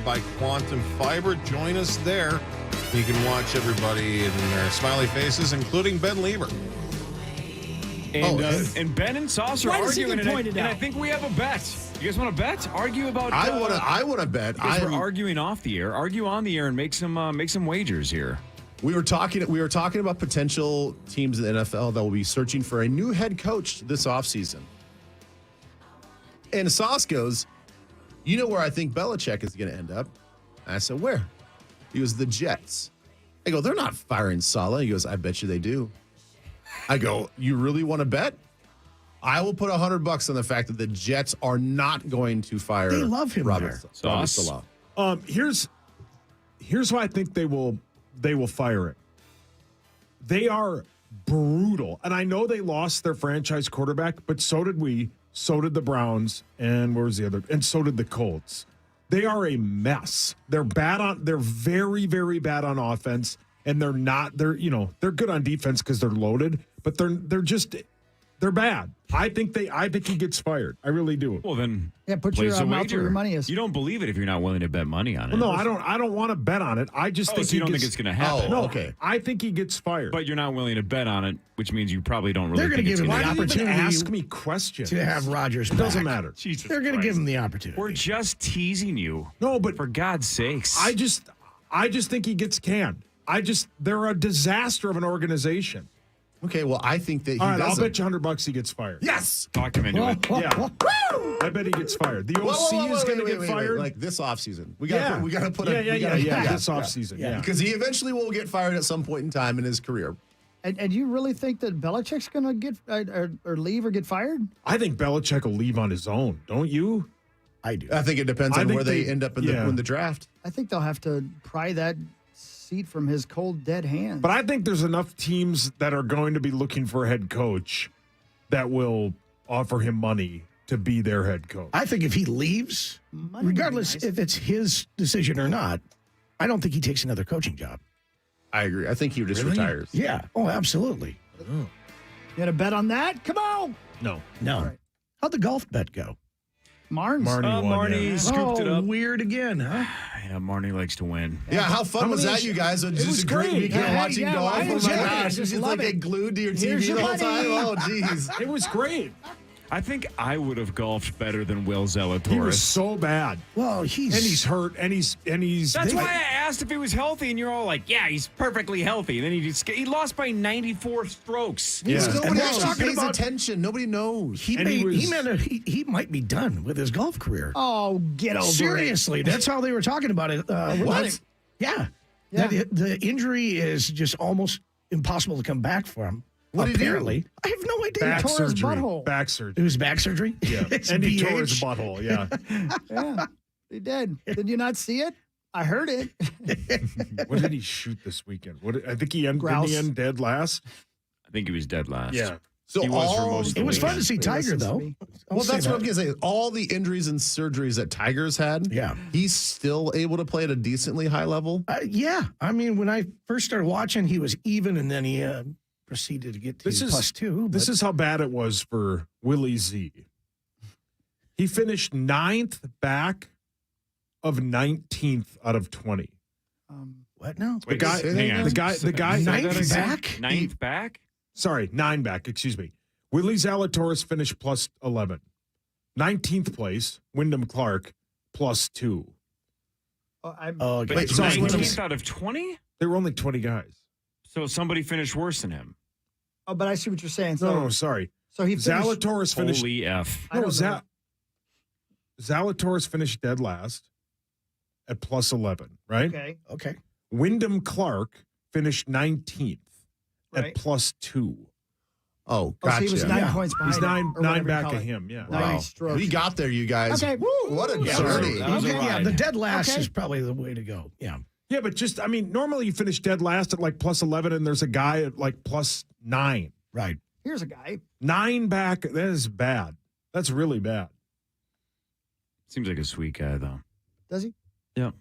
powered by Quantum Fiber. Join us there. You can watch everybody in their smiley faces, including Ben Lever. And Ben and Sauce are Why does he arguing, get pointed and I out? think we have a bet. You guys want to bet? Argue about? I want to bet. We're arguing off the air. Argue on the air and make some wagers here. We were talking about potential teams in the NFL that will be searching for a new head coach this offseason. And Sauce goes, you know where I think Belichick is going to end up? And I said, where? He goes, the Jets. I go, they're not firing Saleh. He goes, I bet you they do. I go, you really want to bet? I will put $100 on the fact that the Jets are not going to fire. They love him Robert Sauce. Saleh. Here's why I think they will fire it. They are brutal. And I know they lost their franchise quarterback, but so did we. So did the Browns. And where was the other? And so did the Colts. They are a mess. They're very, very bad on offense. And they're good on defense because they're loaded, but they're bad. I think he gets fired. I really do. Well, then put place your a mouth wager. where your money is. You don't believe it if you're not willing to bet money on it. Well, no, I don't want to bet on it. I just think so you don't think it's going to happen. No, okay. I think he gets fired. But you're not willing to bet on it, which means you probably don't really They're think gonna it's give him going the to happen. opportunity. Ask me questions to have Rodgers It doesn't back. matter. Jesus They're going to Christ. give him the opportunity. We're just teasing you. No, but For God's sakes. I just think he gets canned. They're a disaster of an organization. Okay, well, I think that he All right, doesn't. I'll bet you $100 he gets fired. Yes! Talk him into it. Yeah. I bet he gets fired. The OC is going to get fired. Like this offseason. We got to put a this offseason. Yeah. Because he eventually will get fired at some point in time in his career. And you really think that Belichick's going to get or leave or get fired? I think Belichick will leave on his own. Don't you? I do. I think it depends on where they end up in the draft. I think they'll have to pry that seat from his cold, dead hands. But I think there's enough teams that are going to be looking for a head coach that will offer him money to be their head coach. I think if he leaves, Money regardless would be nice. if it's his decision or not, I don't think he takes another coaching job. I agree. I think he just retires. Yeah. Oh, absolutely. You got a bet on that? Come on. No. No. All right. How'd the golf bet go? Marnes. Marnie won, Marnie yeah. scooped it up. Weird again, huh? Yeah, Marnie likes to win. Yeah, how fun How was many that, you guys? It was was just a great great. weekend Yeah, watching yeah, golf. I Oh my enjoyed it. gosh, Just just love like it. get glued to your Here's TV your the whole money. time. Oh, jeez. It was great. I think I would have golfed better than Will Zalatoris. He was so bad. Well, he's hurt, and he's. That's why I asked if he was healthy, and you're all like, "Yeah, he's perfectly healthy." And then he lost by 94 strokes. Yeah. Nobody And they're actually talking pays about- attention. Nobody knows. he and he might be done with his golf career. Oh, get over Seriously, that's how they were talking about it. What? Yeah. Yeah. The injury is just almost impossible to come back from. What did he do? Apparently, I have no idea. back tore his surgery. butthole. Back It surgery. was back surgery. Yeah, It's and he tore his BH. butthole. Yeah. Yeah, he did. Did you not see it? I heard it. What did he shoot this weekend? I think he ended. Grouse. Didn't he end dead last? I think he was dead last. Yeah. So He was for all, most of It was the fun to see Tiger, listens to though. me. I'll well, say that's what I'm that. going to say. All the injuries and surgeries that Tiger's had, Yeah. he's still able to play at a decently high level. Yeah. I mean, when I first started watching, he was even, and then he proceeded to get to +2. This is how bad it was for Willie Z. He finished 9th back of 19th out of 20. What now? The guy, hang on. the guy, Ninth back? Ninth back? Sorry, 9 back. Excuse me. Willie Zalatoris finished +11. 19th place, Wyndham Clark +2. Okay. Wait, But sorry, 19th out of 20? There were only 20 guys. So somebody finished worse than him. Oh, but I see what you're saying. So, No, sorry. so he finished. Zalatoris finished. Holy F. I don't know. Zalatoris finished dead last at +11, right? Okay. Wyndham Clark finished 19th Right. at +2. Oh, Oh, so gotcha. he was 9 Yeah. points behind. He's him, nine or whatever you back call of it. him, yeah. 9 Wow. strokes. We got there, you guys. Okay. Woo, what a Yeah, journey. that was a Okay, yeah, ride. the dead last Okay. is probably the way to go. Yeah. Yeah, but normally you finish dead last at like +11, and there's a guy at like +9. Right. Here's a guy. 9 back, that is bad. That's really bad. Seems like a sweet guy, though. Does he? Yep.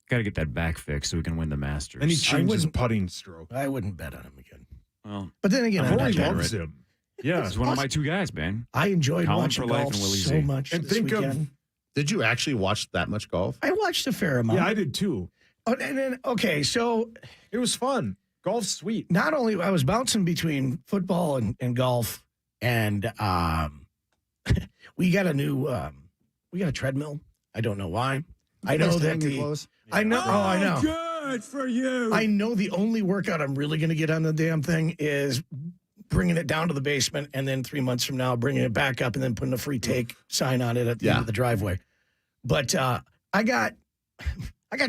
Got to get that back fixed so we can win the Masters. And he changed his wouldn't- putting stroke. I wouldn't bet on him again. well, But then again, I'm I'm Corey not not loves betting. him. Yeah. he's one of my two guys, man. I enjoyed Colin watching for life golf and Willie so Z. much And this think weekend. of Did you actually watch that much golf? I watched a fair amount. Yeah, I did too. Oh, and then, okay, so It was fun. Golf's sweet. not only I was bouncing between football and golf, and we got a treadmill. I don't know why. I know Nice to that hang your clothes. I know. Oh, I know. Good for you. I know the only workout I'm really going to get on the damn thing is bringing it down to the basement, and then 3 months from now, bringing it back up, and then putting a free take sign on it at the end of the driveway. But I got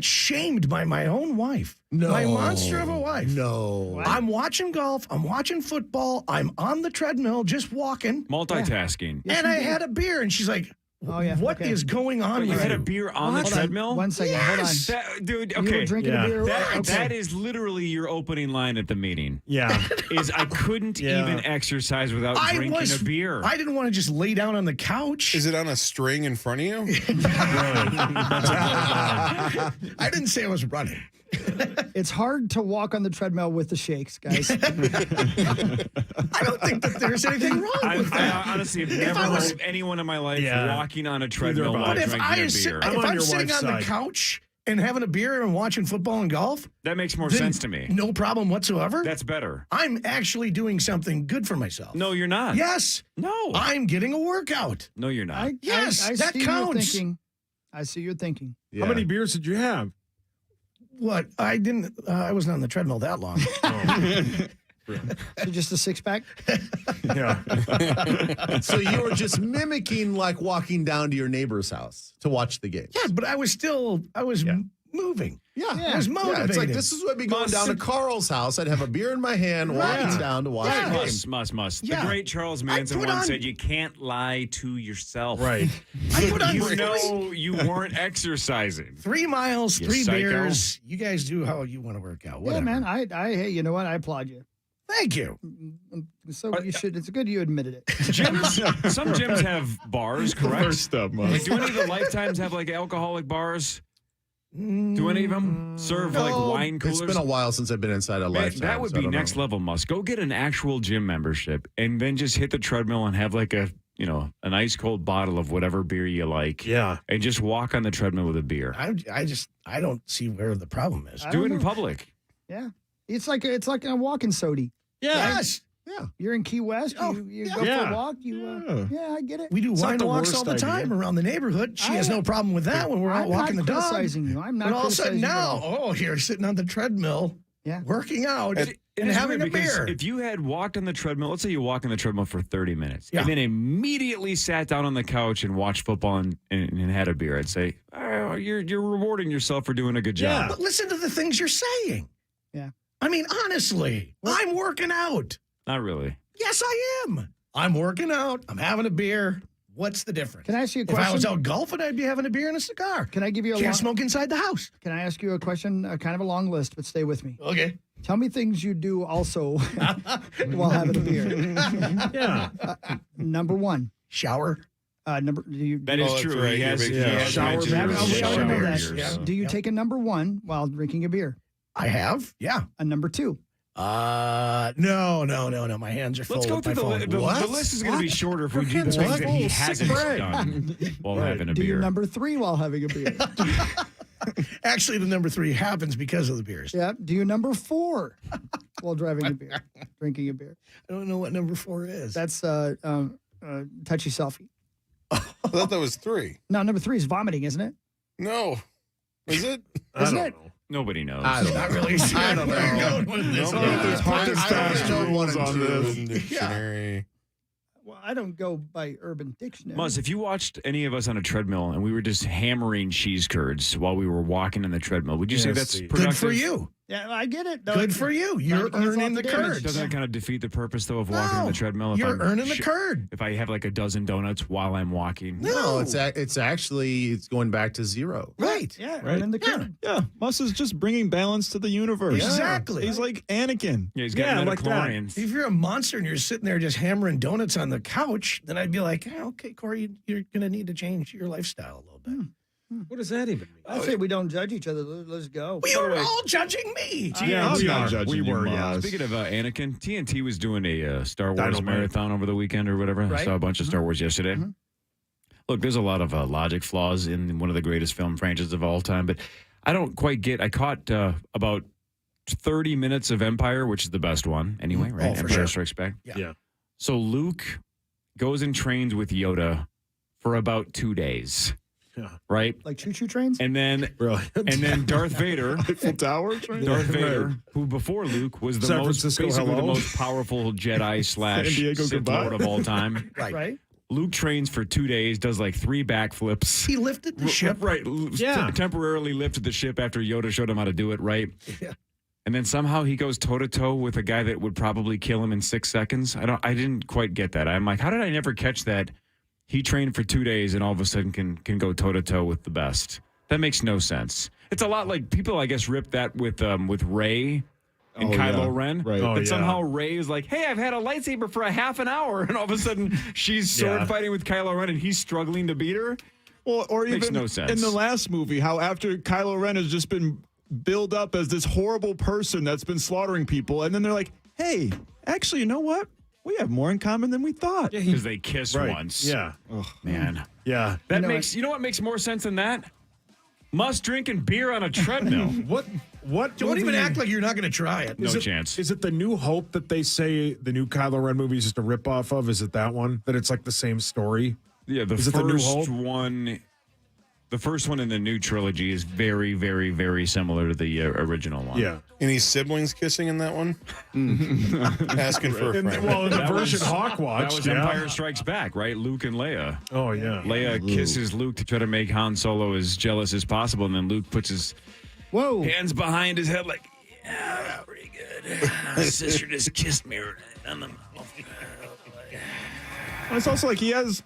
shamed by my own wife. No. My monster of a wife. No. I'm watching golf. I'm watching football. I'm on the treadmill, just walking. Multitasking. And I had a beer, and she's like, Oh, yeah. "What is Okay. going on You with had you?" a beer on the Hold on. treadmill? 1 second. Hold on. Dude, You were okay. drinking Yeah. a beer. That, Okay. that is literally your opening line at the meeting. Yeah. Is I couldn't Yeah. even exercise without drinking a beer. I didn't want to just lay down on the couch. Is it on a string in front of you? I didn't say I was running. It's hard to walk on the treadmill with the shakes, guys. I don't think that there's anything wrong with that. I honestly have never heard of anyone in my life Yeah. walking on a treadmill have I. while But if drinking I a is, beer. if I'm on I'm your sitting wife's on the side. couch and having a beer and watching football and golf, That makes more then sense to me. No problem whatsoever. That's better. I'm actually doing something good for myself. No, you're not. Yes, No. I'm getting a workout. No, you're not. Yes, that see your counts. thinking. I see your thinking. How many beers did you have? What? I didn't. I wasn't on the treadmill that long. So just a six pack. Yeah. So you were just mimicking like walking down to your neighbor's house to watch the game. Yeah, but I was moving. Yeah. I was motivated. It's like this is what I'd be going down to Carl's house. I'd have a beer in my hand, walking down to watch the game. Must. Yeah. The great Charles Manson put once on- said, "You can't lie to yourself." Right. I put on You know you weren't exercising. 3 miles, You 3 psycho. beers. You guys do how you want to work out. Whatever. Yeah, man. Hey, you know what? I applaud you. Thank you. So you should. It's good you admitted it. Gyms, some gyms have bars, correct? Step, Like, do any of the Lifetimes have like alcoholic bars? Do any of them serve like wine coolers? It's been a while since I've been inside a Man, Lifetime. that would so I be don't next know. level. Must go get an actual gym membership and then just hit the treadmill and have like a an ice cold bottle of whatever beer you like. Yeah. And just walk on the treadmill with a beer. I don't see where the problem is. I Do don't it in know. public. Yeah, it's like a walking sody. Yes. Yeah. You're in Key West. Oh, You go yeah. for a walk. I get it. We do It's not wine the walks worst all the time idea. around the neighborhood. She has no problem with that when we're out I'm walking the not dog. criticizing you. I'm not But all of a sudden criticizing you at now, all. you're sitting on the treadmill, Yeah. working out It and is having weird a because beer. If you had walked on the treadmill, let's say you walk on the treadmill for 30 minutes Yeah. and then immediately sat down on the couch and watched football and had a beer, I'd say, oh, you're rewarding yourself for doing a good job. But listen to the things you're saying. Yeah. I mean, honestly, I'm working out. Not really. Yes, I am. I'm working out. I'm having a beer. What's the difference? Can I ask you a If I was question? out golfing, I'd be having a beer and a cigar. Can I give you a Can't long, smoke inside the house. Can I ask you a question? Kind of a long list, but stay with me. Okay. Tell me things you do also while having a beer. Yeah. Number one. Shower. That is that's true. right. He You're has, making he shower has shower mentioned beers. your Oh, we all shower know that. beers. Yeah. Do you take a number one while drinking a beer? I have. Yeah. A number two? No. My hands are full. Let's go with through my the phone. the list is going to be shorter if we do the What? things that he What? hasn't Right. done while having a Do you beer. number three while having a beer? Actually, the number 3 happens because of the beers. Yeah. Do you number four while driving a beer, drinking a beer? I don't know what number 4 is. That's touchy selfie. I thought that was 3. No, number three is vomiting, isn't it? No. Is it? Isn't it? Nobody knows. I don't Not know. really. I don't know. There's hard and fast rules on this. Dictionary. Well, I don't go by Urban Dictionary. Muzz, if you watched any of us on a treadmill and we were just hammering cheese curds while we were walking on the treadmill, would you say Yes, that's Steve. productive? Good for you. Yeah, I get it. though. Good for you. You're Cancel out earning the the damage. curd. Doesn't that kind of defeat the purpose, though, of walking on the treadmill? If You're I'm earning the curd. If I have like a dozen donuts while I'm walking. No, it's actually going back to 0. Right. Yeah, Right. and the curd. Yeah, Mus is just bringing balance to the universe. Exactly. He's like Anakin. Yeah, he's got Yeah, like that. midichlorians. If you're a monster and you're sitting there just hammering donuts on the couch, then I'd be like, okay, Corey, you're going to need to change your lifestyle a little bit. What does that even mean? I say we don't judge each other. Let's go. We are all judging me. Yeah, I'm we not are. judging We you, were, Muz. yeah. Speaking of Anakin, TNT was doing a Star Wars Dynamite. marathon over the weekend or whatever. I Right. saw a bunch of Star Wars yesterday. Look, there's a lot of logic flaws in one of the greatest film franchises of all time, but I don't quite get. I caught about 30 minutes of Empire, which is the best one anyway, right? for Empire sure. Strikes Back. Yeah. So Luke goes and trains with Yoda for about 2 days, Yeah. right? Like choo-choo trains? And then Brilliant. and then Darth Vader, Eiffel Towers, right? Darth Vader, who before Luke was the San most Francisco, basically the hello. most powerful Jedi slash San Diego, Sith goodbye. Lord of all time. Right. Luke trains for 2 days, does like 3 backflips. He lifted the ship. Right. Yeah. Temporarily lifted the ship after Yoda showed him how to do it, right? Yeah. And then somehow he goes toe to toe with a guy that would probably kill him in 6 seconds. I didn't quite get that. I'm like, how did I never catch that? He trained for 2 days and all of a sudden can go toe to toe with the best. That makes no sense. It's a lot like people, I guess, ripped that with Rey and Oh, Kylo yeah. Ren. Right. Oh, That yeah. somehow Rey is like, hey, I've had a lightsaber for a half an hour, and all of a sudden she's sword Yeah. fighting with Kylo Ren and he's struggling to beat her. Or Makes even no sense. in the last movie, how after Kylo Ren has just been built up as this horrible person that's been slaughtering people, and then they're like, hey, actually, you know what? We have more in common than we thought. Because they kiss Right. once. Yeah. Man. Yeah. That know makes, you know what makes more sense than that? Must drinking beer on a treadmill. What? Don't even movie- act like you're not going to try it. No Is it- chance. Is it the New Hope that they say the new Kylo Ren movie is just a ripoff of? Is it that one? That it's like the same story? Yeah, the Is it the New Hope? first one. The first one in the new trilogy is very, very, very similar to the original one. Yeah. Any siblings kissing in that one? Asking for a In, friend. well, in the That version was- Hawk That watched. was yeah. Empire Strikes Back, right? Luke and Leia. Oh, yeah. Leia kisses Luke to try to make Han Solo as jealous as possible, and then Luke puts his Whoa. hands behind his head like, yeah, pretty good. My sister just kissed me on the mouth. And it's also like he has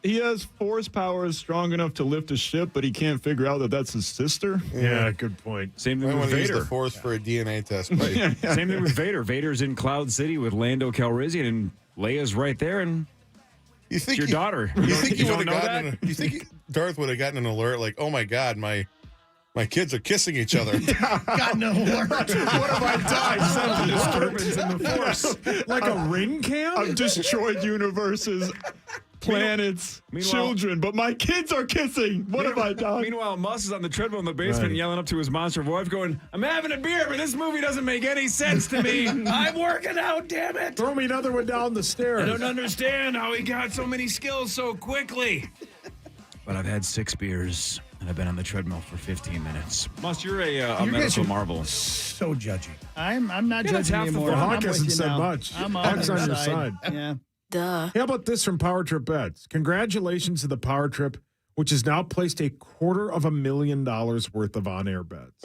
force powers strong enough to lift a ship, but he can't figure out that that's his sister. Yeah, good point. Same I thing with want to use the Vader. Force for a DNA test. Right? Same thing with Vader. Vader's in Cloud City with Lando Calrissian, and Leia's right there, and You it's think your he- daughter. You think he don't would have know gotten? that? You think Darth would have gotten an alert like, "Oh my God, my kids are kissing each other." Got no alert. What have I done? Disturbance in the Force. Like a ring cam? I've destroyed universes, planets, Meanwhile- children, but my kids are kissing. What have I done? Meanwhile, Muss is on the treadmill in the basement Right. yelling up to his monster wife going, I'm having a beer, but this movie doesn't make any sense to me. I'm working out, damn it. Throw me another one down the stairs. I don't understand how he got so many skills so quickly. But I've had 6 beers, and I've been on the treadmill for 15 minutes. Muss, you're a You guys medical are marvel. So judgy. I'm not Yeah, that's judging half the anymore. fun. I'm Hawk with hasn't you said now. much. I'm Hawk's on your side. Yeah. Duh. How about this from Power Trip Bets? Congratulations to the Power Trip, which has now placed $250,000 worth of on-air bets.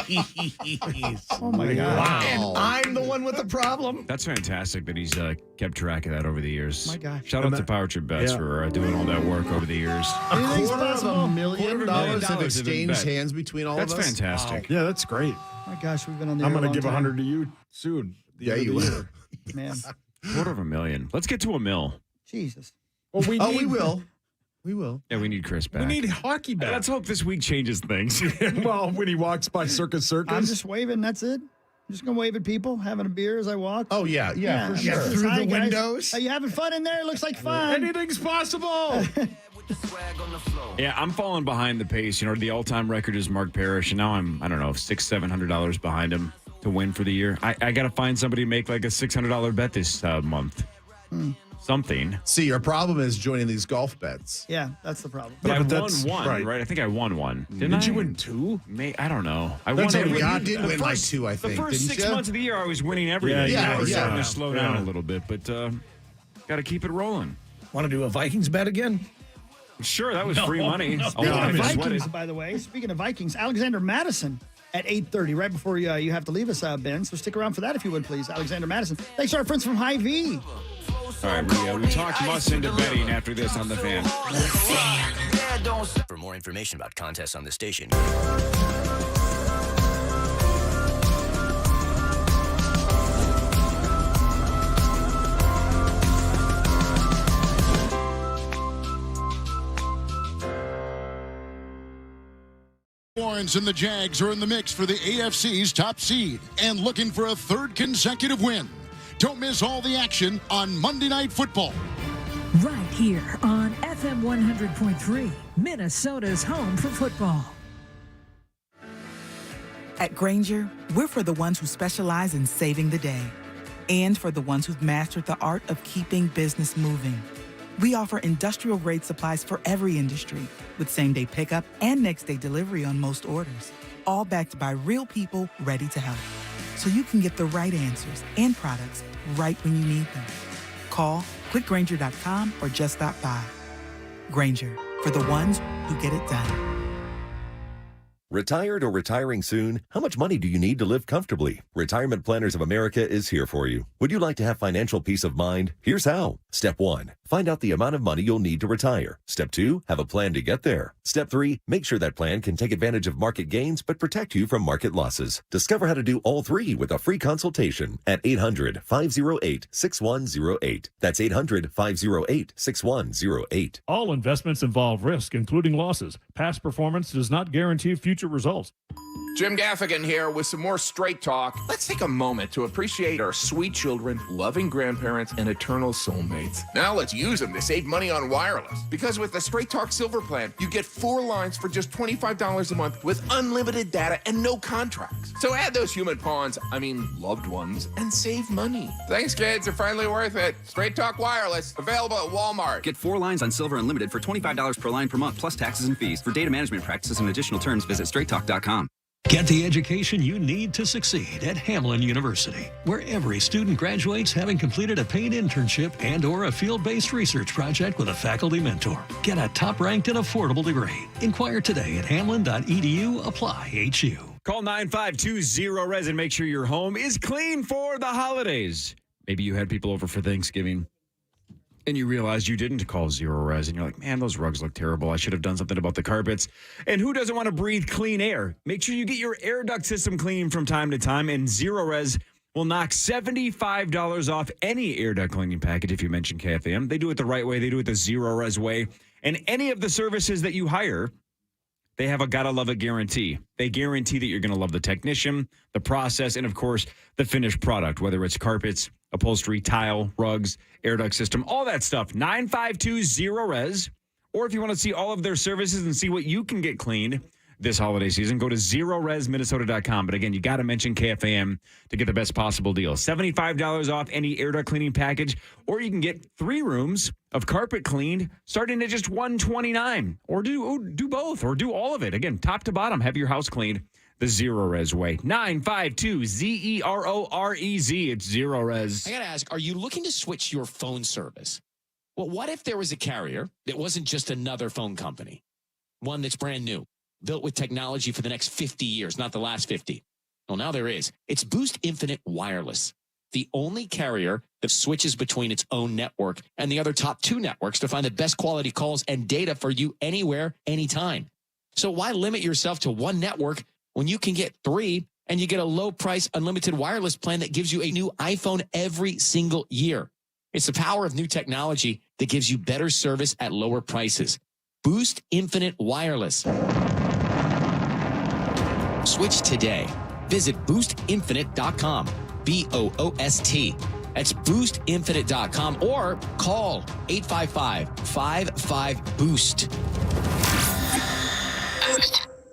Jeez. Oh my God. And I'm the one with the problem. That's fantastic that he's kept track of that over the years. My gosh. Shout out to Power Trip Bets Yeah. for doing all that work over the years. Anything's possible. $250,000 $250,000 have have been exchanged bet. hands between all That's of us. fantastic. Yeah, that's great. My gosh, we've been on the I'm air a going to long give time. 100 to you soon. at the Yeah, end of you the will. year. Man, $250,000. Let's get to $1 million. Jesus. Well, we Oh, need, we will. We will. Yeah, we need Chris back. We need hockey back. Let's hope this week changes things. Well, when he walks by Circus I'm Circus. just waving. That's it. I'm just going to wave at people, having a beer as I walk. Oh yeah, yeah, for Yeah, sure. through Hi, the guys. windows. Are you having fun in there? It looks like fun. Anything's possible. Yeah, I'm falling behind the pace. You know, the all-time record is Mark Parrish, and now I'm, I don't know, $600-700 behind him to win for the year. I got to find somebody to make like a $600 bet this month. Something. See, your problem is joining these golf bets. Yeah, that's the problem. But I but won that's- one, right. right. I think I won one. Didn't I? Did you win 2? I don't know. I That's won what we every. got. You did the win like first- 2, I think. The first didn't 6 you? months of the year, I was winning everything. Yeah, Now yeah, we're starting yeah. to slow down a little bit, but got to keep it rolling. Want to do a Vikings bet again? Sure, that was free money. Although Speaking I of just sweated. Vikings, by the way, speaking of Vikings, Alexander Madison at 8:30, right before you have to leave us, Ben. So stick around for that if you would, please. Alexander Madison. Thanks to our friends from Hy-Vee. All right, we talked Muss into betting after this on the fan. For more information about contests on the station, Warrens and the Jags are in the mix for the AFC's top seed and looking for a 3rd consecutive win. Don't miss all the action on Monday Night Football. Right here on FM 100.3, Minnesota's home for football. At Grainger, we're for the ones who specialize in saving the day and for the ones who've mastered the art of keeping business moving. We offer industrial-grade supplies for every industry with same-day pickup and next-day delivery on most orders, all backed by real people ready to help. So you can get the right answers and products right when you need them. Call quickgrainger.com or just stop by. Grainger, for the ones who get it done. Retired or retiring soon? How much money do you need to live comfortably? Retirement Planners of America is here for you. Would you like to have financial peace of mind? Here's how. Step 1, find out the amount of money you'll need to retire. Step 2, have a plan to get there. Step 3, make sure that plan can take advantage of market gains but protect you from market losses. Discover how to do all three with a free consultation at 800-508-6108. That's 800-508-6108. All investments involve risk, including losses. Past performance does not guarantee future results. Jim Gaffigan here with some more Straight Talk. Let's take a moment to appreciate our sweet children, loving grandparents, and eternal soulmates. Now let's use them to save money on wireless. Because with the Straight Talk Silver Plan, you get 4 lines for just $25 a month with unlimited data and no contracts. So add those human pawns, loved ones, and save money. Thanks, kids. They're finally worth it. Straight Talk Wireless, available at Walmart. Get 4 lines on Silver Unlimited for $25 per line per month, plus taxes and fees. For data management practices and additional terms, visit straighttalk.com. Get the education you need to succeed at Hamlin University, where every student graduates having completed a paid internship and or a field-based research project with a faculty mentor. Get a top-ranked and affordable degree. Inquire today at hamlin.edu. Apply HU. Call 9520-RES and make sure your home is clean for the holidays. Maybe you had people over for Thanksgiving and you realized you didn't call Zero Res, and you're like, man, those rugs look terrible. I should have done something about the carpets. And who doesn't want to breathe clean air? Make sure you get your air duct system clean from time to time, and Zero Res will knock $75 off any air duct cleaning package if you mention KFM. They do it the right way. They do it the Zero Res way. And any of the services that you hire, they have a gotta love it guarantee. They guarantee that you're going to love the technician, the process, and of course, the finished product, whether it's carpets, upholstery, tile, rugs, air duct system, all that stuff. 9520-RES. Or if you want to see all of their services and see what you can get cleaned this holiday season, go to zeroresminnesota.com. But again, you got to mention KFAM to get the best possible deal. $75 off any air duct cleaning package, or you can get 3 rooms of carpet cleaned starting at just $129. Or do both, or do all of it. Again, top to bottom, have your house cleaned the Zero Res way. 952-ZEROREZ. It's Zero Res. I got to ask, are you looking to switch your phone service? Well, what if there was a carrier that wasn't just another phone company? One that's brand new, built with technology for the next 50 years, not the last 50. Well, now there is. It's Boost Infinite Wireless, the only carrier that switches between its own network and the other top 2 networks to find the best quality calls and data for you anywhere, anytime. So why limit yourself to one network when you can get 3 and you get a low price unlimited wireless plan that gives you a new iPhone every single year? It's the power of new technology that gives you better service at lower prices. Boost Infinite Wireless. Switch today. Visit boostinfinite.com. BOOST. That's boostinfinite.com or call 855-55-BOOST.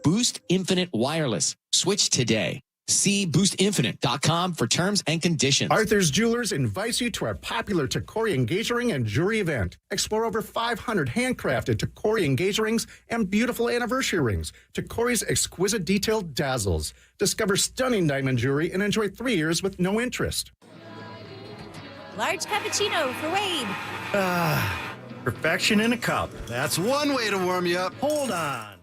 Boost Infinite Wireless. Switch today. See boostinfinite.com for terms and conditions. Arthur's Jewelers invites you to our popular Tacori engagement ring and jewelry event. Explore over 500 handcrafted Tacori engagement rings and beautiful anniversary rings. Tacori's exquisite detail dazzles. Discover stunning diamond jewelry and enjoy 3 years with no interest. Large cappuccino for Wade. Perfection in a cup. That's one way to warm you up. Hold on.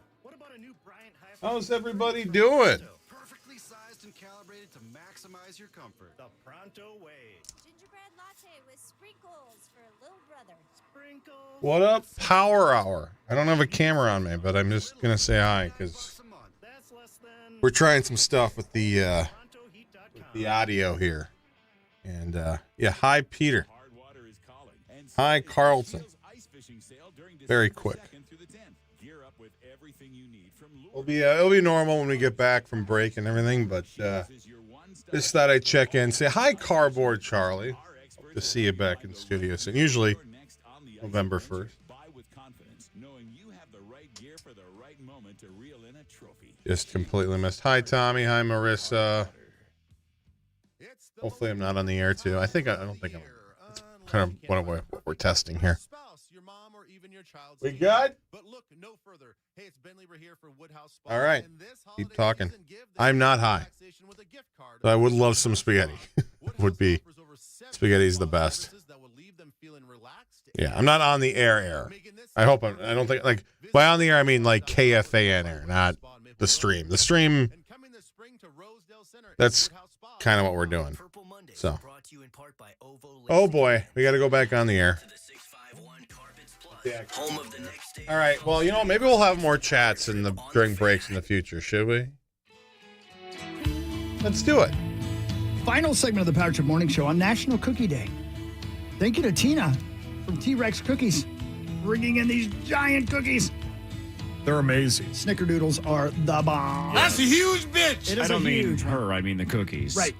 How's everybody doing? Perfectly sized and calibrated to maximize your comfort. The Pronto way. Gingerbread latte with sprinkles for little brother. Sprinkles. What up, Power Hour? I don't have a camera on me, but I'm just going to say hi because we're trying some stuff with the audio here. And, hi, Peter. Hi, Carlton. Very quick. It'll be normal when we get back from break and everything, but just thought I'd check in, say hi, Cardboard Charlie. Hope to see you back in the studio soon. Usually November 1st. Just completely missed. Hi, Tommy. Hi, Marissa. Hopefully I'm not on the air, too. I don't think I'm. It's kind of what we're testing here. We good? All right. Keep talking. I'm not high. But I would love some spaghetti. Spaghetti's the best. Yeah, I'm not on the air. I hope I don't think, like, by on the air, I mean like KFAN air, not the stream. The stream, that's kind of what we're doing. So, oh boy, we got to go back on the air. All right, well, maybe we'll have more chats during breaks in the future, should we? Let's do it. Final segment of the Power Trip Morning Show on National Cookie Day. Thank you to Tina from T-Rex Cookies, bringing in these giant cookies. They're amazing. Snickerdoodles are the bomb. That's a huge bitch. It is I don't mean huge her. I mean the cookies. Right.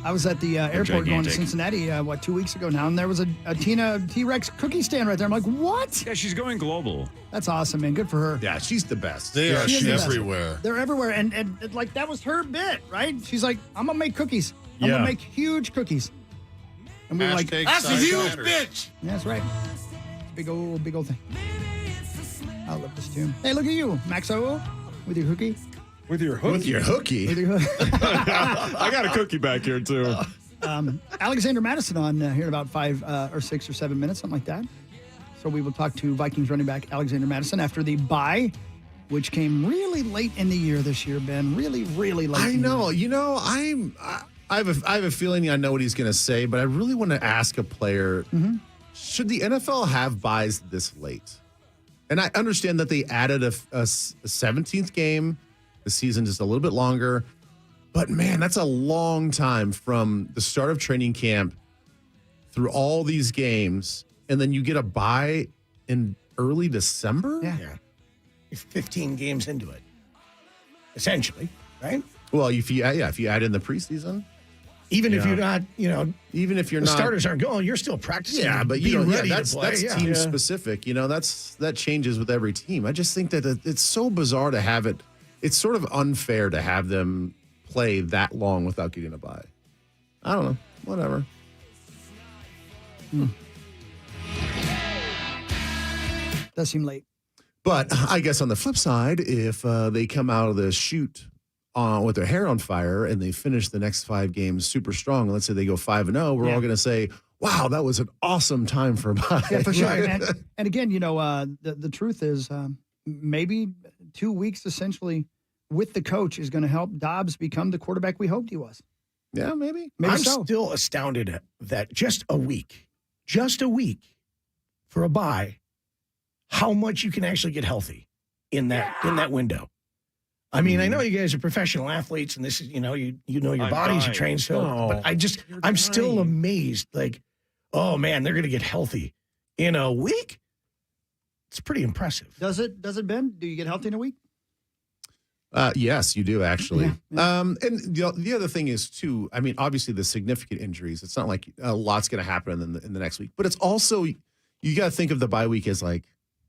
I was at the airport going to Cincinnati, 2 weeks ago now, and there was a Tina T-Rex cookie stand right there. I'm like, what? Yeah, she's going global. That's awesome, man. Good for her. Yeah, she's the best. They are everywhere. They're everywhere. And like, that was her bit, right? She's like, I'm going to make cookies. I'm going to make huge cookies. And we were like, that's a huge bitch. That's right. Big old thing. I love this tune. Hey, look at you, Maxo, with your cookie. With your hookie? With your hookie? I got a cookie back here, too. Alexander Madison on here in about 5 or 6 or 7 minutes, something like that. So we will talk to Vikings running back Alexander Madison after the bye, which came really late in the year this year, Ben. Really, really late. I know. I have a feeling I know what he's going to say, but I really want to ask a player, should the NFL have buys this late? And I understand that they added a 17th game. The season just a little bit longer. But, man, that's a long time from the start of training camp through all these games, and then you get a bye in early December? Yeah. You're 15 games into it, essentially, right? Well, if you add in the preseason. Even if you're not, even if you're the not. starters aren't going, you're still practicing. Yeah, but that's team specific. specific. That changes with every team. I just think that it's so bizarre to have it. It's sort of unfair to have them play that long without getting a bye. I don't know. Whatever. Does seem late. But I guess on the flip side, if they come out of the chute with their hair on fire and they finish the next 5 games super strong, let's say they go 5-0, we're all going to say, wow, that was an awesome time for a bye. Yeah, for sure. And again, the truth is maybe 2 weeks essentially with the coach is going to help Dobbs become the quarterback we hoped he was. Yeah, maybe. I'm still astounded that just a week for a bye, how much you can actually get healthy in that window. I mean, I know you guys are professional athletes, and this is, you know your bodies are trained, but I'm still amazed. Like, oh man, they're going to get healthy in a week. It's pretty impressive. Does it, Ben? Do you get healthy in a week? Yes, you do actually. Yeah. And the other thing is too. I mean, obviously the significant injuries. It's not like a lot's going to happen in the next week, but it's also you got to think of the bye week as like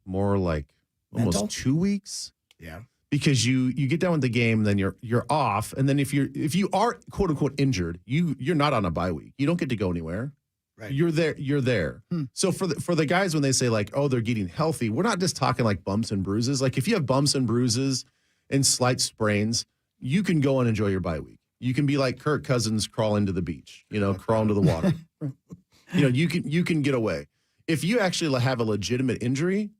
more like almost 2 weeks. Yeah. Because you get done with the game, then you're off, and then if you are quote unquote injured, you're not on a bye week. You don't get to go anywhere. Right. You're there. So for the guys when they say like, oh, they're getting healthy, we're not just talking like bumps and bruises. Like if you have bumps and bruises and slight sprains, you can go and enjoy your bye week. You can be like Kirk Cousins, crawl into the beach, crawl into the water. You can get away. If you actually have a legitimate injury,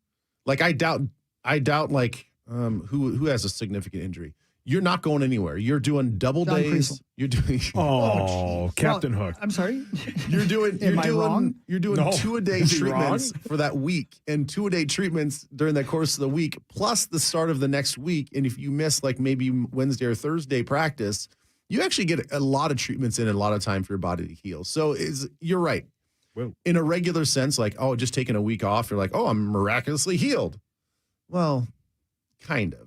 like I doubt like who has a significant injury. You're not going anywhere. You're doing double John days. Kriesel. You're doing Captain Hook. I'm sorry. You're doing 2-a-day Is he treatments wrong? for that week and 2-a-day treatments during the course of the week, plus the start of the next week. And if you miss like maybe Wednesday or Thursday practice, you actually get a lot of treatments in and a lot of time for your body to heal. So you're right. Whoa. In a regular sense, like, oh, just taking a week off, you're like, oh, I'm miraculously healed. Well, kind of.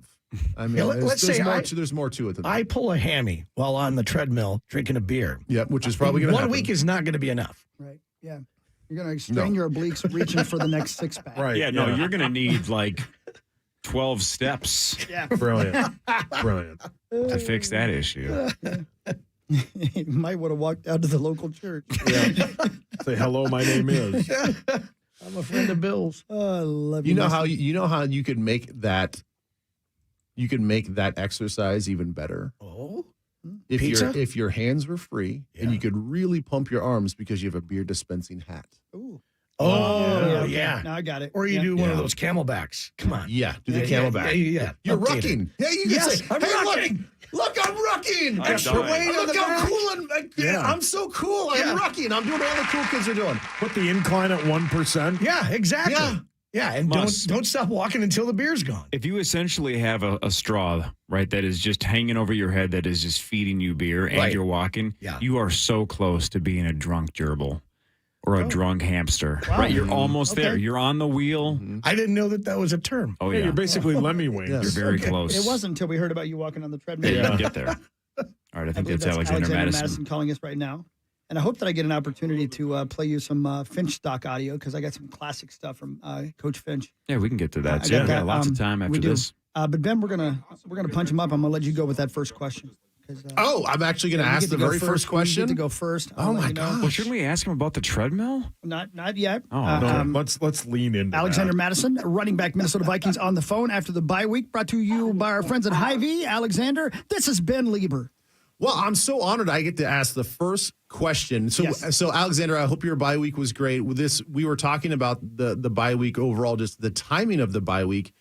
I mean, there's more to it than that. I pull a hammy while on the treadmill drinking a beer. Yeah, which is probably going to happen. 1 week is not going to be enough. Right. Yeah. You're going to strain your obliques reaching for the next six-pack. Right. Yeah, no, you're going to need like 12 steps Yeah. Brilliant. Brilliant. to fix that issue. You might want to walk down to the local church. Yeah. Say, hello, my name is. I'm a friend of Bill's. Oh, I love you. You know how you could make that exercise even better? Oh. If your hands were free and you could really pump your arms because you have a beer dispensing hat. Ooh. Oh, okay. yeah. Now I got it. Or you do one of those camelbacks. Come on. Yeah, do the camelback. Yeah. You're Update it. rucking. Yeah, you can Yes, say, I'm hey, rucking. Look, I'm rucking. I'm dying. Look how cool I'm so cool. I'm rucking. I'm doing all the cool kids are doing. Put the incline at 1%. Yeah, exactly. Yeah, and don't stop walking until the beer's gone. If you essentially have a straw, right, that is just hanging over your head, that is just feeding you beer, and you're walking, you are so close to being a drunk gerbil or a drunk hamster. Wow. Right, you're almost there. You're on the wheel. I didn't know that was a term. Oh, Yeah, yeah. you're basically Lemmy Wings. You're very close. It wasn't until we heard about you walking on the treadmill. Yeah, get there. All right, I think believe that's Alexander Madison. calling us right now. And I hope that I get an opportunity to play you some Finch stock audio because I got some classic stuff from Coach Finch. Yeah, we can get to that. I Yeah, got we got lots of time we after do. this. But Ben, we're gonna punch him up. I'm gonna let you go with that first question. I'm actually going to you ask get the to go very first You question. get to go first. Oh my gosh! Well, shouldn't we ask him about the treadmill? Not yet. Oh, No, let's lean into Alexander that. Madison, running back Minnesota Vikings on the phone after the bye week. Brought to you by our friends at Hy-Vee. Alexander, this is Ben Lieber. Well, I'm so honored I get to ask the first question. So Alexander, I hope your bye week was great. With this, we were talking about the bye week overall, just the timing of the bye week.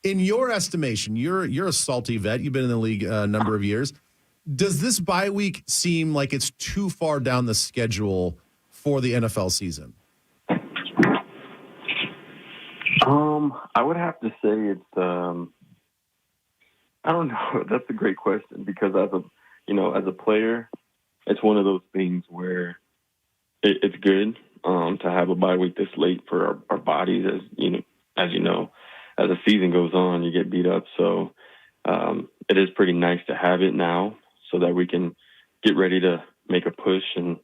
In your estimation, you're a salty vet. You've been in the league a number of years. Does this bye week seem like it's too far down the schedule for the NFL season? I would have to say it's. I don't know. That's a great question because as a player, it's one of those things where it's good to have a bye week this late for our bodies. As you know, as the season goes on, you get beat up. So it is pretty nice to have it now so that we can get ready to make a push and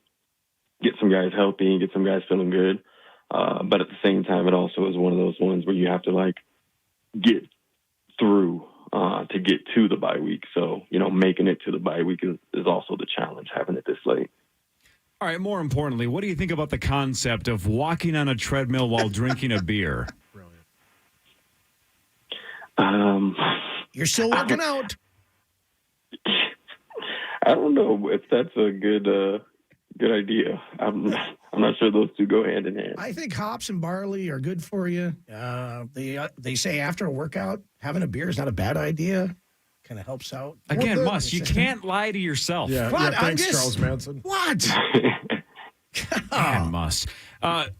get some guys healthy and get some guys feeling good. But at the same time, it also is one of those ones where you have to get through to get to the bye week. So, making it to the bye week is also the challenge, having it this late. All right, more importantly, what do you think about the concept of walking on a treadmill while drinking a beer? You're still working out. I don't know if that's a good idea. I'm not sure those two go hand in hand. I think hops and barley are good for you. They say after a workout, having a beer is not a bad idea. Kind of helps out. Again, you can't lie to yourself. Yeah, thanks, Charles Manson. What? Man, must.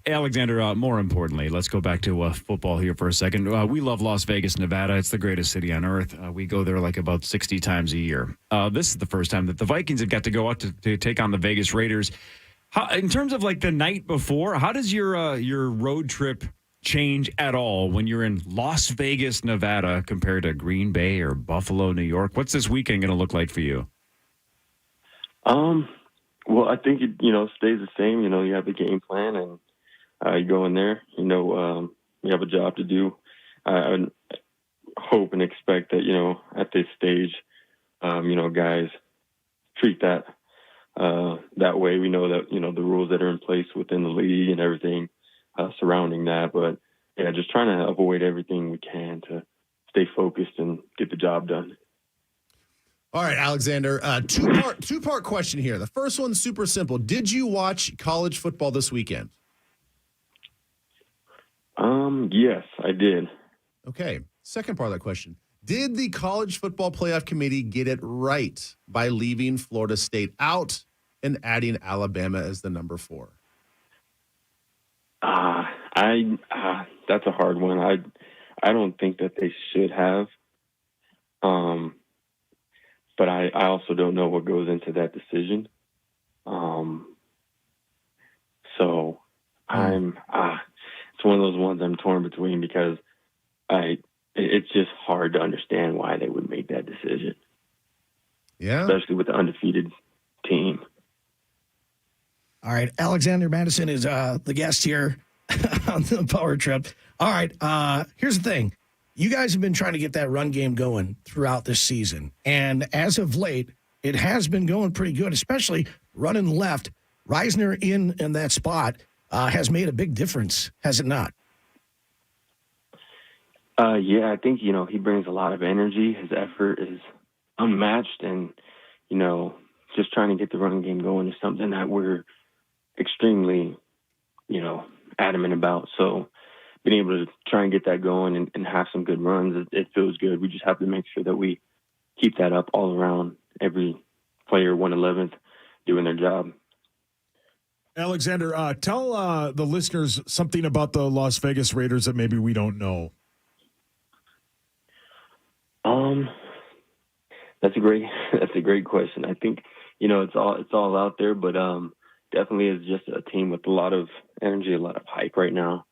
Alexander, more importantly, let's go back to football here for a second. We love Las Vegas, Nevada. It's the greatest city on earth. We go there about 60 times a year. This is the first time that the Vikings have got to go out to take on the Vegas Raiders. In terms of the night before, how does your road trip change at all when you're in Las Vegas, Nevada compared to Green Bay or Buffalo, New York? What's this weekend going to look like for you? Well, I think it stays the same. You have the game plan and you go in there. You have a job to do. I hope and expect that at this stage, guys treat that that way. We know that the rules that are in place within the league and everything surrounding that. But yeah, just trying to avoid everything we can to stay focused and get the job done. All right, Alexander, two-part question here. The first one's super simple. Did you watch college football this weekend? Yes, I did. Okay. Second part of that question. Did the college football playoff committee get it right by leaving Florida State out and adding Alabama as the number 4? That's a hard one. I don't think that they should have. But I also don't know what goes into that decision. So it's one of those ones I'm torn between because it's just hard to understand why they would make that decision. Yeah. Especially with the undefeated team. All right. Alexander Madison is the guest here on the Power Trip. All right. Here's the thing. You guys have been trying to get that run game going throughout this season. And as of late, it has been going pretty good, especially running left. Reisner in that spot has made a big difference, has it not? Yeah, I think, he brings a lot of energy. His effort is unmatched. And, just trying to get the running game going is something that we're extremely, adamant about. So being able to try and get that going and have some good runs, it feels good. We just have to make sure that we keep that up all around, every player 111th doing their job. Alexander, tell the listeners something about the Las Vegas Raiders that maybe we don't know. That's a great question. I think, it's all out there, but definitely is just a team with a lot of energy, a lot of hype right now.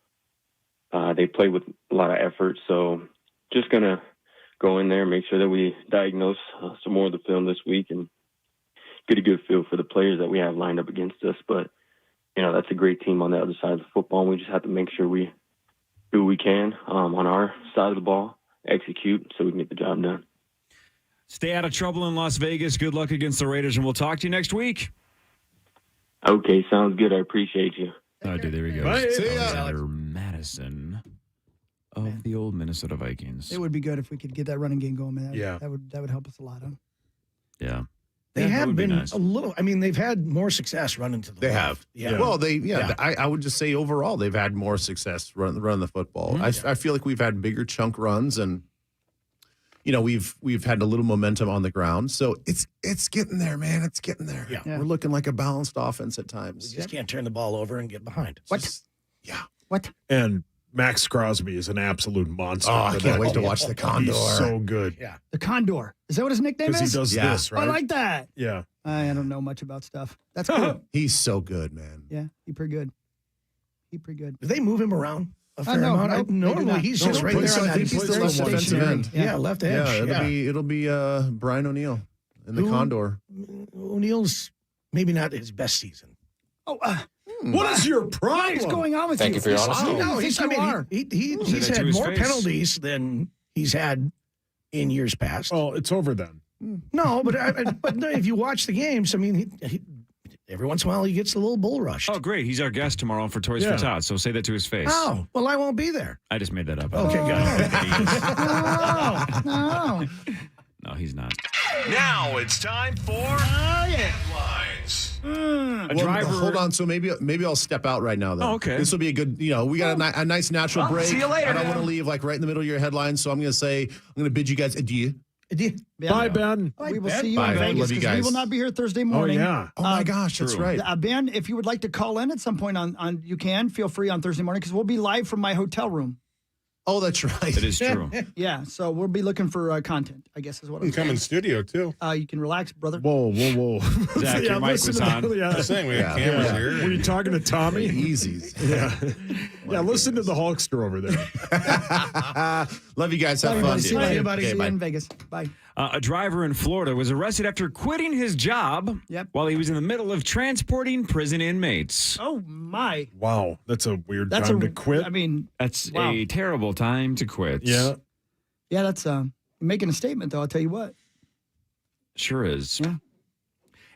They play with a lot of effort, so just gonna go in there, make sure that we diagnose some more of the film this week and get a good feel for the players that we have lined up against us. But that's a great team on the other side of the football, and we just have to make sure we do what we can on our side of the ball, execute so we can get the job done. Stay out of trouble in Las Vegas. Good luck against the Raiders, and we'll talk to you next week. Okay, sounds good. I appreciate you. Oh, dude, there we go. Bye. See ya. Alexander Madison of the old Minnesota Vikings. It would be good if we could get that running game going, man. Yeah. That would help us a lot, huh? Yeah. They Yeah, that have would be been nice. a little. I mean, they've had more success running to the They left. have. Yeah. Well, Yeah. I would just say overall they've had more success running the football. I feel like we've had bigger chunk runs and we've had a little momentum on the ground. So it's getting there, man. It's getting there. Yeah. We're looking like a balanced offense at We times. just can't turn the ball over and get behind. What? And Max Crosby is an absolute monster. Oh, I for can't that wait to team. watch the Condor. He's so good. Yeah. The Condor. Is that what his nickname Because is? he does Yeah. this, right? I like that. Yeah. I don't know much about stuff. That's cool. He's so good, man. Yeah, he pretty good. Do Do they move him around a fair no, amount? no, they do Normally, not. he's No, just he right plays- there on I that. think He's he's the left left defensive end. end. Yeah, left edge. Yeah, Yeah, it'll be Brian O'Neill in the Who- Condor. O'Neill's maybe not his best season. Oh, What is your problem? what is going on with Thank you? you for your honesty. No, No, he's. I mean, he's that to had his more face. penalties than he's had in years past. Well, it's over then. No, but no, if you watch the games, I mean, he, every once in a while he gets a little bull rushed. Oh, great. He's our guest tomorrow for Toys Yeah. for Tots, so say that to his face. Oh, well, I won't be there. I just made that up. Okay, No. No, he's not. Now it's time for headlines. A Well, driver. hold on. So maybe I'll step out right now. Then. Oh, okay. This will be a good. We got a nice natural break. see you later, I don't want to man. leave right in the middle of your headlines. So I'm going to bid you guys adieu. Bye, Ben. We will see you Bye. in Vegas Love you because we guys. will not be here Thursday morning. yeah. Oh my gosh, that's true. right. Ben, if you would like to call in at some point on you can feel free on Thursday morning because we'll be live from my hotel room. Oh, that's right. That is true. Yeah, so we'll be looking for content, I guess is what You I'm can come in studio too. saying. You can relax, brother. Whoa. Zach, your mic listen was to on. that. Yeah. I'm saying we have cameras here. Were you talking to Tommy? Easy. Yeah, listen to the Hulkster over there. Love you guys. Have Bye, fun. everybody. See you dude. later. buddy. See Okay, you bye. in Vegas. Bye. A driver in Florida was arrested after quitting his job while he was in the middle of transporting prison inmates. Oh, my. Wow, that's a weird That's time to quit. I mean, That's wow. a terrible time to quit. Yeah. Yeah, that's making a statement, though, I'll tell you what. Sure is. Yeah.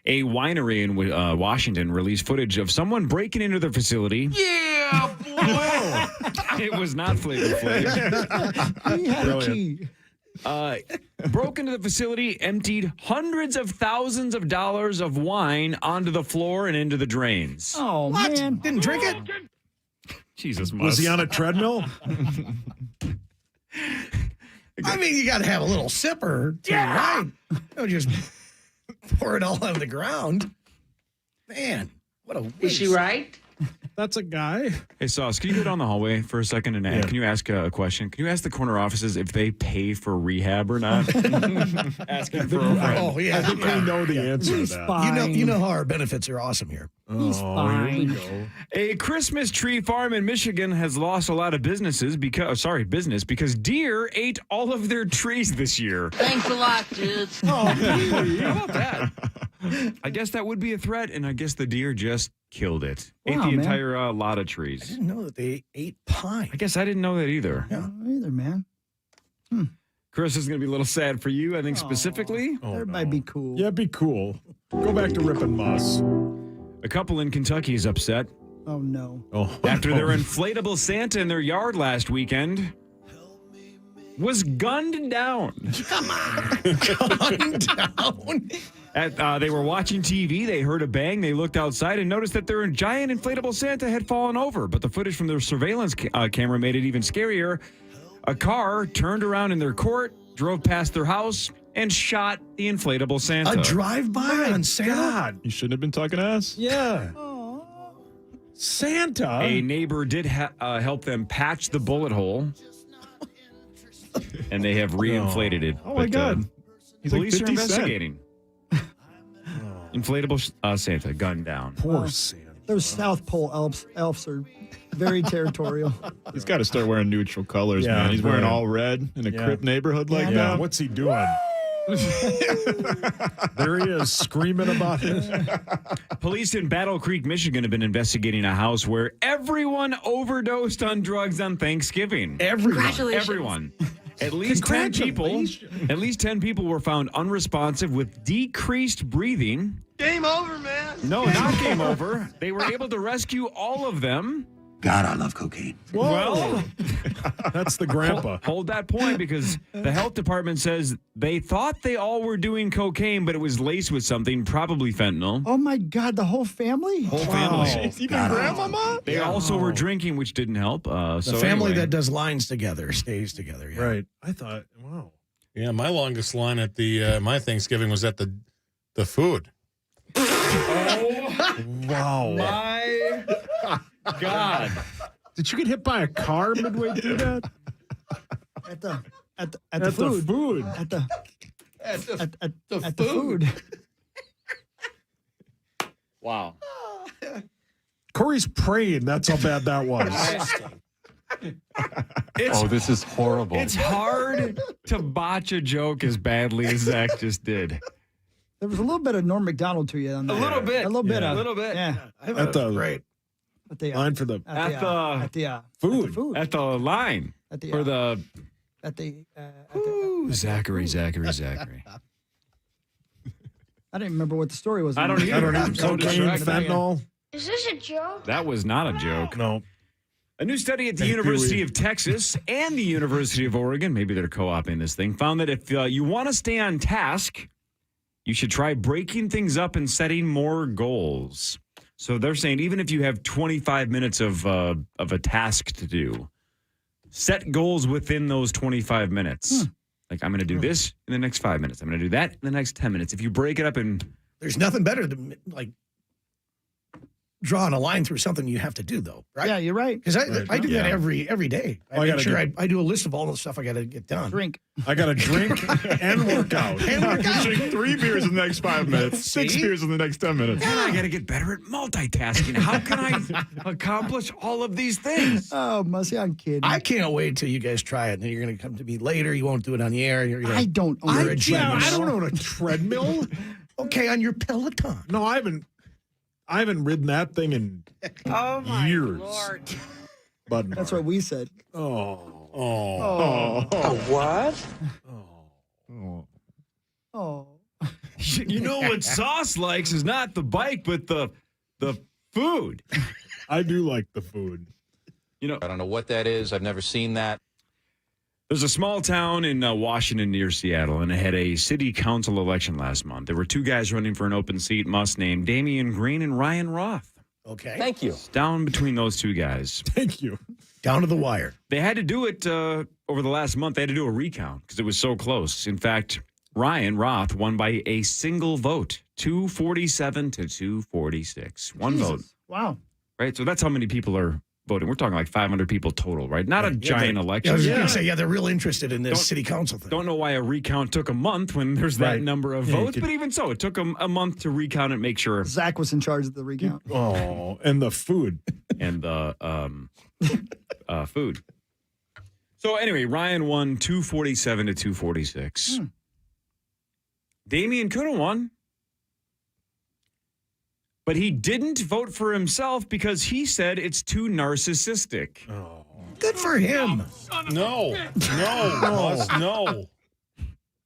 A winery in Washington released footage of someone breaking into the facility. Yeah, boy. It was not Flavor Flav. He had a Brilliant. key. Broke into the facility, emptied hundreds of thousands of dollars of wine onto the floor and into the drains. Oh, What? man. Didn't drink it? Jesus, Was he on a treadmill? I mean, you got to have a little sipper to right. Don't just pour it all on the ground. Man, what a waste. Is she right? That's a guy. Hey, Sauce, can you go down the hallway for a second and can you ask a question? Can you ask the corner offices if they pay for rehab or not? Asking for a friend. Oh, yeah. I think we know the answer to He's that. fine. You know how our benefits are awesome here. He's Here we fine. go. A Christmas tree farm in Michigan has lost a lot of business because deer ate all of their trees this year. Thanks a lot, dudes. How about that? I guess that would be a threat, and I guess the deer just killed it. Ate Wow, the man. entire lot of I trees. didn't know that they ate pine. I guess I didn't know that either. I don't know either, man. Chris is going to be a little sad for you, I think, specifically. That might be cool. Yeah, be cool. Go back to ripping moss. A couple in Kentucky is upset Oh, no. after their inflatable Santa in their yard last weekend was gunned down. Come on. Gunned down. They were watching TV. They heard a bang. They looked outside and noticed that their giant inflatable Santa had fallen over. But the footage from their surveillance camera made it even scarier. A car turned around in their court, drove past their house, and shot the inflatable Santa. A drive-by on Santa? God. You shouldn't have been talking to us. Yeah. Santa. A neighbor did help them patch the bullet hole, and they have reinflated it. Oh, my God. He's like Police are 50 Cent. investigating. Inflatable Santa gunned down. Poor Santa. Those South Pole elves are very territorial. He's got to start wearing neutral colors, Yeah, man. He's wearing right. all red in a Crip neighborhood like Yeah, that. what's he doing? There he is, screaming about it. Police in Battle Creek, Michigan have been investigating a house where everyone overdosed on drugs on Thanksgiving. Everyone. At least 10 people. At least 10 people were found unresponsive with decreased breathing. Game over, man. No, not game over. They were able to rescue all of them. God, I love cocaine. Well, that's the grandpa. Hold that point, because the health department says they thought they all were doing cocaine, but it was laced with something, probably fentanyl. Oh, my God. The whole family? Whole family. Even grandmama? They also were drinking, which didn't help. The So family anyway. that does lines together stays together. Yeah. Right. I thought, wow. Yeah, my longest line at the my Thanksgiving was at the food. Wow. My God. Did you get hit by a car midway through that? At the At food. the food. At the the food. Wow. Corey's praying. That's how bad that was. This is horrible. It's hard to botch a joke as badly as Zach just did. There was a little bit of Norm Macdonald to you on that. A little bit. A little bit. Yeah. of- A little bit. Yeah. I thought it was great. At the line for the food. At the line. At the, for the. Zachary. I didn't remember what the story was. I don't either. I'm so Cocaine, distracted. fentanyl. Is this a joke? That was not a joke. No. A new study at the Thank you, University Reed. of Texas and the University of Oregon, maybe they're co-oping this thing, found that if you want to stay on task, you should try breaking things up and setting more goals. So they're saying even if you have 25 minutes of a task to do, set goals within those 25 minutes. Like, I'm going to do this in the next 5 minutes. I'm going to do that in the next 10 minutes. If you break it up and There's nothing better than like drawing a line through something you have to do, though, right? Yeah, you're right. Because I do that every day. Oh, I I make gotta sure get- I do a list of all the stuff I got to get done. Drink. I got to drink and work out. Drink 3 beers in the next 5 minutes, 6 See? beers in the next 10 minutes. I got to get better at multitasking. How can I accomplish all of these things? Oh, Mussy, I'm kidding. I can't wait till you guys try it, and then you're going to come to me later. You won't do it on the air. You're gonna, I don't own You're a a treadmill. genius. I don't own a treadmill. Okay, on your Peloton. No, I haven't ridden that thing in years. But That's what we said. what? Oh. You know what Sauce likes is not the bike, but the food. I do like the food. You know, I don't know what that is. I've never seen that. there's a small town in Washington near Seattle, and it had a city council election last month. There were two guys running for an open seat, must name Damian Green and Ryan Roth. Okay. Thank you. It's down between those two guys. Thank you. Down to the wire. They had to do it over the last month. They had to do a recount because it was so close. In fact, Ryan Roth won by a single vote, 247 to 246. One Jesus. vote, Wow. right? So that's how many people are voting. We're talking like 500 people total, right? Not a giant I election. was going to say, they're real interested in this city council thing. Don't know why a recount took a month when there's that Right. number of Yeah, you votes, could- but even so, it took them a month to recount and make sure. Zach was in charge of the recount. Oh, and the food. And the food. So anyway, Ryan won 247 to 246. Damian could have won. But he didn't vote for himself because he said it's too narcissistic. Oh. Good for him. No. Boss, no.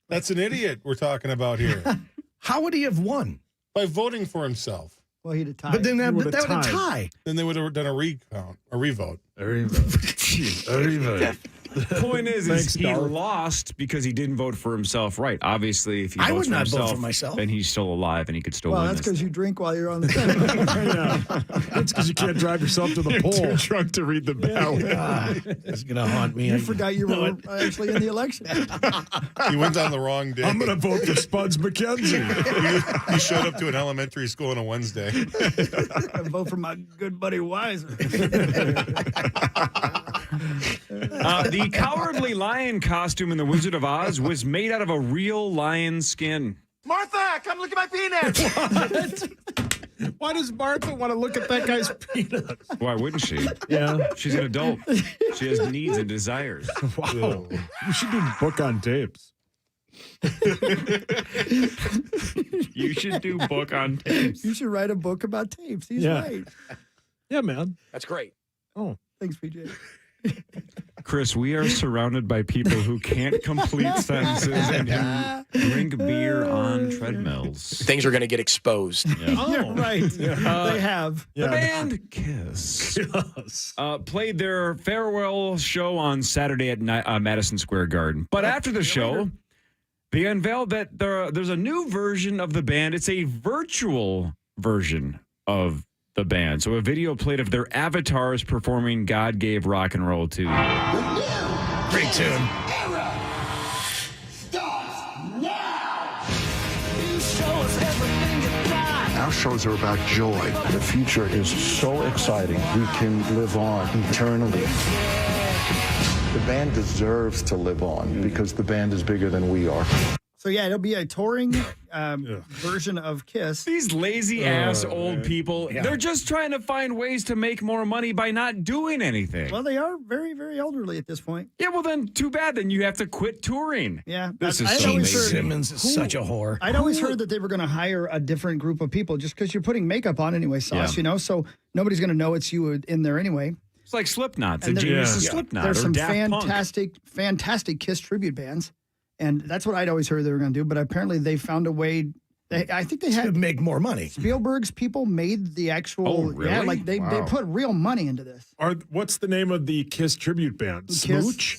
That's an idiot we're talking about here. How would he have won? By voting for himself. Well, he'd have tied. But then that would have tie. Then they would have done a recount, a revote. Point is Thanks, he Darth. lost because he didn't vote for himself right. Obviously, if he I votes would not vote himself, for myself. then he's still alive and he could still Well, win that's this because thing. you drink while you're on the thing. Yeah. It's because you can't drive yourself to the You're poll. too drunk to read the ballot. That's going to haunt me. You forgot you were actually in the election. He went on the wrong day. I'm going to vote for Spuds McKenzie. He showed up to an elementary school on a Wednesday. I vote for my good buddy Weiser. The Cowardly Lion costume in The Wizard of Oz was made out of a real lion's skin. Martha, come look at my penis. Why does Martha want to look at that guy's penis? Why wouldn't she? Yeah. She's an adult. She has needs and desires. Wow. You should do book on tapes. You should do book on tapes. You should write a book about tapes. He's Yeah. right. Yeah, man. That's great. Oh. Thanks, PJ. Chris, we are surrounded by people who can't complete sentences and who drink beer on treadmills. Things are going to get exposed. You're right. They have. The band Kiss played their farewell show on Saturday at Madison Square Garden. But after the show, they unveiled that there's a new version of the band. It's a virtual version of the band. So a video played of their avatars performing God Gave Rock and Roll to You. Great tune. Our shows are about joy. The future is so exciting. We can live on eternally. The band deserves to live on because the band is bigger than we are. So, yeah, it'll be a touring version of Kiss. These lazy ass old people, they're just trying to find ways to make more money by not doing anything. Well, they are very, very elderly at this point. Yeah, well, then too bad. Then you have to quit touring. Yeah. This is I'd so always lazy. Simmons is such a whore. I'd always heard that they were going to hire a different group of people just because you're putting makeup on anyway, Sauce, Yeah. you know? So nobody's going to know it's you in there anyway. It's like Slipknot. It's a And genius of Slipknot There's or some Daft Punk. fantastic Kiss tribute bands. And that's what I'd always heard they were going to do. But apparently they found a way. I think they had to make more money. Spielberg's people made the actual. Oh, really? Yeah, like they put real money into this. What's the name of the Kiss tribute band? Smooch?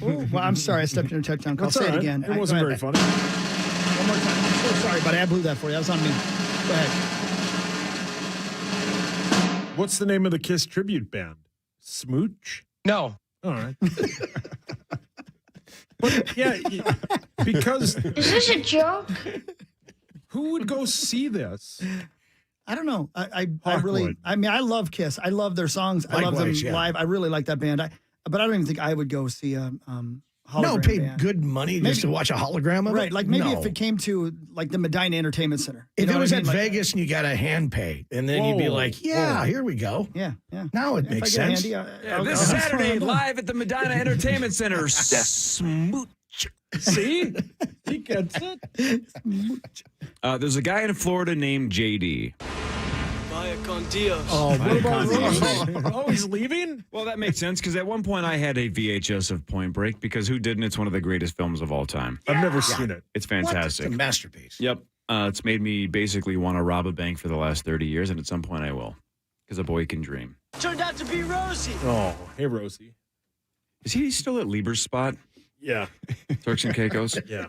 Oh, well, I'm sorry. I stepped in a touchdown call. That's Say all it right. again. It wasn't Go very ahead. funny. One more time. I'm so sorry, buddy. I blew that for you. That was on me. Go ahead. What's the name of the Kiss tribute band? Smooch? No. All right. But yeah, because Is this a joke? who would go see this? I don't know. I really. Hawkwood. I mean, I love Kiss. I love their songs. I love them Likewise, yeah. live. I really like that band. But I don't even think I would go see a hologram No, pay band. good money Maybe- just to watch a hologram of it? Right, like maybe No. if it came to like the Medina Entertainment Center. You If know it was what I at mean? Like- Vegas and you got a hand pay, and then you'd be Whoa, like, yeah, whoa. here we go. Yeah. Now it If makes I get sense. handy, Yeah, I'll- this I'll- Saturday, I'll- live at the Medina Entertainment Center. Smooch. See? He gets it. There's a guy in Florida named JD. Oh, what about Rosie? Oh, he's leaving? Well, that makes sense because at one point I had a VHS of Point Break because who didn't? It's one of the greatest films of all time. I've never seen it. It's It's fantastic. a masterpiece. Yep. It's made me basically want to rob a bank for the last 30 years, and at some point I will because a boy can dream. Turned out to be Rosie. Oh, hey, Rosie. Is he still at Lieber's spot? Yeah. Turks and Caicos? Yeah.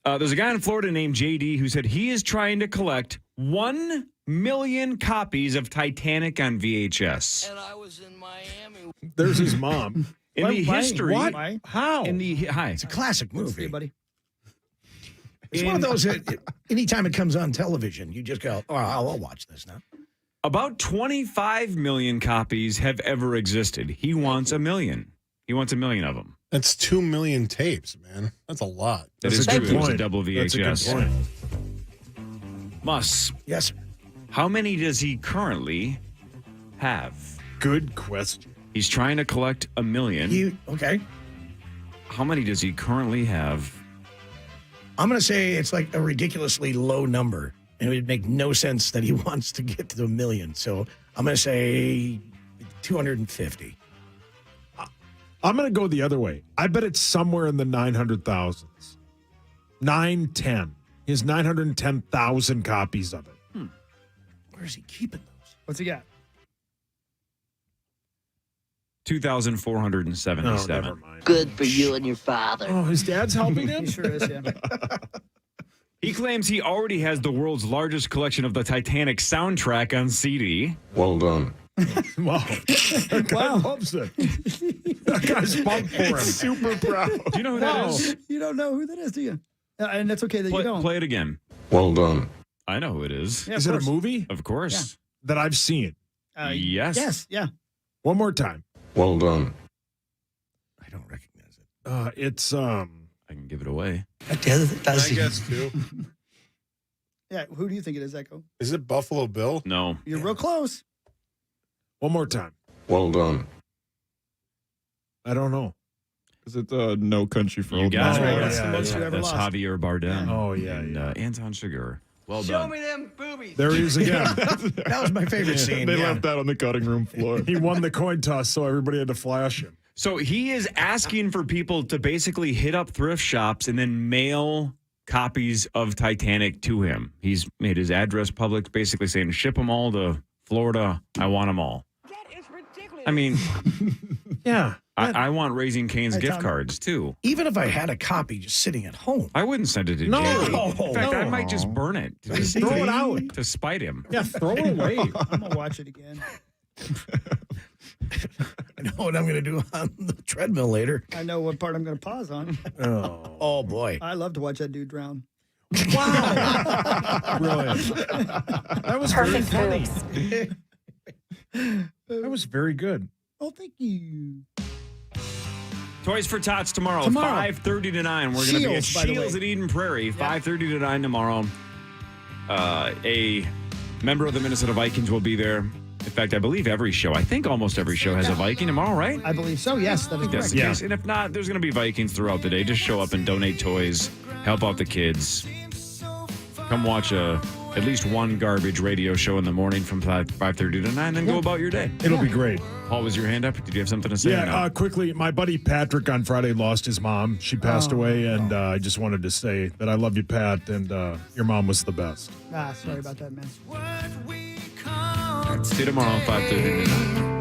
There's a guy in Florida named JD who said he is trying to collect 1 million copies of Titanic on VHS. And I was in Miami. There's his mom. In the history, Why? How? in the hi, It's a classic See movie. you, buddy. It's one of those that anytime it comes on television, you just go, oh, I'll watch this now. about 25 million copies have ever existed. He wants 1 million. He wants 1 million of them. That's 2 million tapes, man. That's a lot. That That's is a true. good It was a point. double That's a good VHS. point. Muss, Yes, sir. how many does he currently have? Good question. He's trying to collect 1 million. Okay. How many does he currently have? I'm going to say it's like a ridiculously low number. And it would make no sense that he wants to get to the million. So I'm going to say 250. I'm going to go the other way. I bet it's somewhere in the 900,000s. 910. He has 910,000 copies of it. Where is he keeping those? What's he got? 2,477. Oh, never mind. Good for you and your father. Oh, his dad's helping him? He sure is, yeah. He claims he already has the world's largest collection of the Titanic soundtrack on CD. Well done. Wow. That guy loves it. That guy's pumped for him. Super proud. Do you know who that is? You don't know who that is, do you? And that's okay that you don't. Play it again. Well done. I know who it is. Yeah, Is it a movie? Of course. That I've seen? Yes. Yes, yeah. One more time. Well done. I don't recognize it. It's I can give it away. I guess too. Yeah, who do you think it is, Echo? Is it Buffalo Bill? No. You're real close. one more time. Well done. I don't know. Is it No Country for You Old got Men? it. That's the most you ever That's lost. Javier Bardem. Oh, yeah, and, yeah. Anton Chigurh. Well Show done. me them boobies. There he is again. That was my favorite scene. They yeah. left that on the cutting room floor. He won the coin toss, so everybody had to flash him. So he is asking for people to basically hit up thrift shops and then mail copies of Titanic to him. He's made his address public, basically saying, ship them all to Florida. I want them all. That is ridiculous. I mean, Yeah. I want Raising Cane's Hey, gift Tom. cards, too. Even if I had a copy just sitting at home. I wouldn't send it to No. Jamie. In fact, I No. might just burn it. To Just throw it out. To spite him. Yeah, throw it away. I'm going to watch it again. I know what I'm going to do on the treadmill later. I know what part I'm going to pause on. Oh, boy. I love to watch that dude drown. Wow. Brilliant. That was Perfect very funny. That was very good. Oh, thank you. Toys for Tots tomorrow, Tomorrow. 5:30 to 9. We're going to be at Shields, by the Shields way. at Eden Prairie, 5:30 to 9 tomorrow. A member of the Minnesota Vikings will be there. In fact, I believe I think almost every show has a Viking tomorrow, right? I believe so. Yes, that is That's correct. the case. And if not, there's going to be Vikings throughout the day. Just show up and donate toys, help out the kids. Come watch at least one garbage radio show in the morning from 5:30 to 9, then go about your day. It'll be great. Paul, was your hand up? Did you have something to say? or no? Yeah, quickly, my buddy Patrick on Friday lost his mom. She passed away, and I just wanted to say that I love you, Pat, and your mom was the best. Sorry about that, man. See you tomorrow, 5:30 to 9.